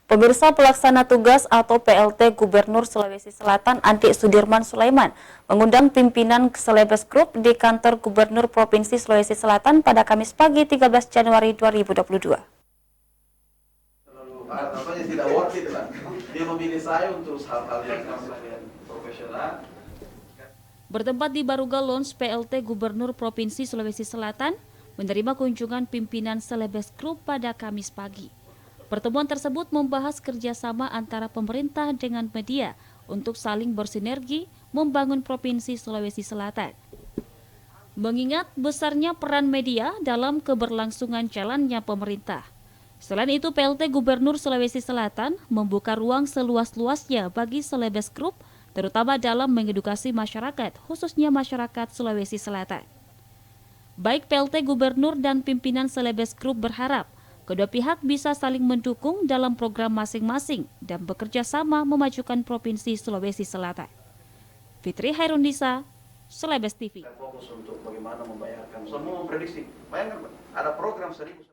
Pemirsa, pelaksana tugas atau PLT Gubernur Sulawesi Selatan Andi Sudirman Sulaiman mengundang pimpinan Celebes Group di kantor Gubernur Provinsi Sulawesi Selatan pada Kamis pagi 13 Januari 2022. Tidak worth it lah. Dia memilih saya untuk hal-hal yang profesional. Bertempat di Baruga Lounge, PLT Gubernur Provinsi Sulawesi Selatan menerima kunjungan pimpinan Celebes Group pada Kamis pagi. Pertemuan tersebut membahas kerjasama antara pemerintah dengan media untuk saling bersinergi membangun Provinsi Sulawesi Selatan. Mengingat besarnya peran media dalam keberlangsungan jalannya pemerintah. Selain itu, PLT Gubernur Sulawesi Selatan membuka ruang seluas-luasnya bagi Celebes Group, terutama dalam mengedukasi masyarakat, khususnya masyarakat Sulawesi Selatan. Baik PLT Gubernur dan pimpinan Celebes Group berharap kedua pihak bisa saling mendukung dalam program masing-masing dan bekerja sama memajukan Provinsi Sulawesi Selatan. Fitri Hairundisa, Celebes TV. Fokus untuk bagaimana membayarkan. Semua memprediksi. Bayangkan, ada program 1000